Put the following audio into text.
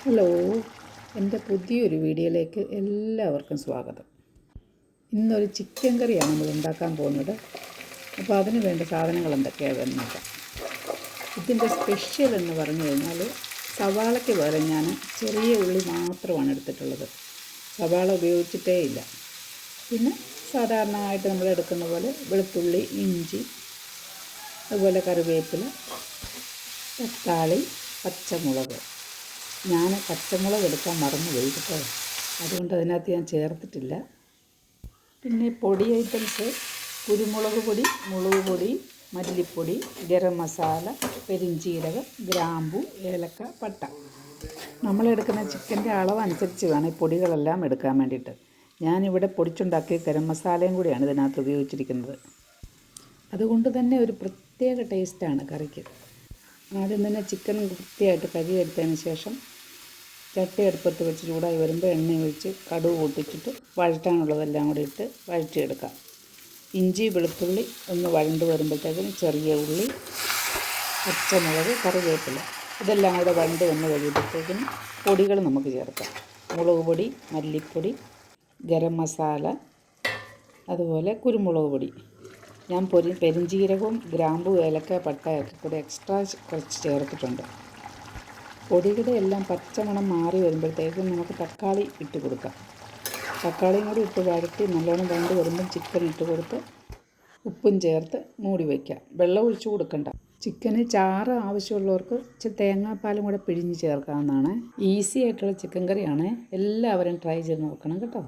Hello, എൻ്റെ പുതിയൊരു വീഡിയോയിലേക്ക് എല്ലാവർക്കും സ്വാഗതം. ഇന്നൊരു ചിക്കൻ കറിയാണ് നമ്മൾ ഉണ്ടാക്കാൻ പോകുന്നത്. അപ്പോൾ അതിന് വേണ്ട സാധനങ്ങൾ എന്തൊക്കെയാണെന്ന് നോക്കാം. ഇതിൻ്റെ സ്പെഷ്യൽ എന്ന് പറഞ്ഞു കഴിഞ്ഞാൽ സവാളയ്ക്ക് പകരം ഞാൻ ചെറിയ ഉള്ളി മാത്രമാണ് എടുത്തിട്ടുള്ളത്. സവാള ഉപയോഗിച്ചിട്ടേ ഇല്ല. പിന്നെ സാധാരണയായിട്ട് നമ്മൾ എടുക്കുന്ന പോലെ വെളുത്തുള്ളി, ഇഞ്ചി, അതുപോലെ കറിവേപ്പില, തക്കാളി, പച്ചമുളക്. ഞാൻ പച്ചമുളക് എടുക്കാൻ മറന്നുപോയി കേട്ടോ, അതുകൊണ്ട് അതിനകത്ത് ഞാൻ ചേർത്തിട്ടില്ല. പിന്നെ പൊടി ഐറ്റംസ് കുരുമുളക് പൊടി, മുളക് പൊടി, മല്ലിപ്പൊടി, ഗരം മസാല, പെരിഞ്ചീരകം, ഗ്രാമ്പു, ഏലക്ക, പട്ട. നമ്മളെടുക്കുന്ന ചിക്കൻ്റെ അളവനുസരിച്ച് വേണം ഈ പൊടികളെല്ലാം എടുക്കാൻ വേണ്ടിയിട്ട്. ഞാനിവിടെ പൊടിച്ചുണ്ടാക്കിയ ഗരം മസാലയും കൂടിയാണ് ഇതിനകത്ത് ഉപയോഗിച്ചിരിക്കുന്നത്. അതുകൊണ്ട് തന്നെ ഒരു പ്രത്യേക ടേസ്റ്റാണ് കറിക്ക്. ആദ്യം തന്നെ ചിക്കൻ വൃത്തിയായിട്ട് കഴുകിയെടുത്തതിന് ശേഷം ചട്ടി അടുപ്പത്ത് വെച്ച് ചൂടായി വരുമ്പോൾ എണ്ണ ഒഴിച്ച് കടുക് പൊട്ടിച്ചിട്ട് വഴറ്റാനുള്ളതെല്ലാം കൂടി ഇട്ട് വഴറ്റിയെടുക്കാം. ഇഞ്ചി, വെളുത്തുള്ളി ഒന്ന് വഴണ്ട് വരുമ്പോഴത്തേക്കും ചെറിയ ഉള്ളി, പച്ചമുളക്, കറിവേപ്പില ഇതെല്ലാം കൂടെ വഴണ്ട് വന്ന് കഴിയുമ്പോഴത്തേക്കും പൊടികൾ നമുക്ക് ചേർക്കാം. മുളക് പൊടി, മല്ലിപ്പൊടി, ഗരം മസാല, അതുപോലെ കുരുമുളക് പൊടി. ഞാൻ പെരിഞ്ചീരകവും ഗ്രാമ്പു, ഏലക്ക, പട്ടയൊക്കെ കൂടി എക്സ്ട്രാ കുറച്ച് ചേർത്തിട്ടുണ്ട്. പൊടിയുടെ എല്ലാം പച്ചമണം മാറി വരുമ്പോഴത്തേക്കും നമുക്ക് തക്കാളി ഇട്ട് കൊടുക്കാം. തക്കാളിയും കൂടി ഇട്ട് വഴറ്റി നല്ലോണം വഴണ്ട് വരുമ്പം ചിക്കൻ ഇട്ട് കൊടുത്ത് ഉപ്പും ചേർത്ത് മൂടി വയ്ക്കാം. വെള്ളം ഒഴിച്ച് കൊടുക്കണ്ട. ചിക്കന് ചാറ് ആവശ്യമുള്ളവർക്ക് ഇച്ചിരി തേങ്ങാപ്പാലും കൂടെ പിഴിഞ്ഞ് ചേർക്കാവുന്നതാണ്. ഈസി ആയിട്ടുള്ള ചിക്കൻ കറിയാണ്. എല്ലാവരും ട്രൈ ചെയ്ത് നോക്കണം കേട്ടോ.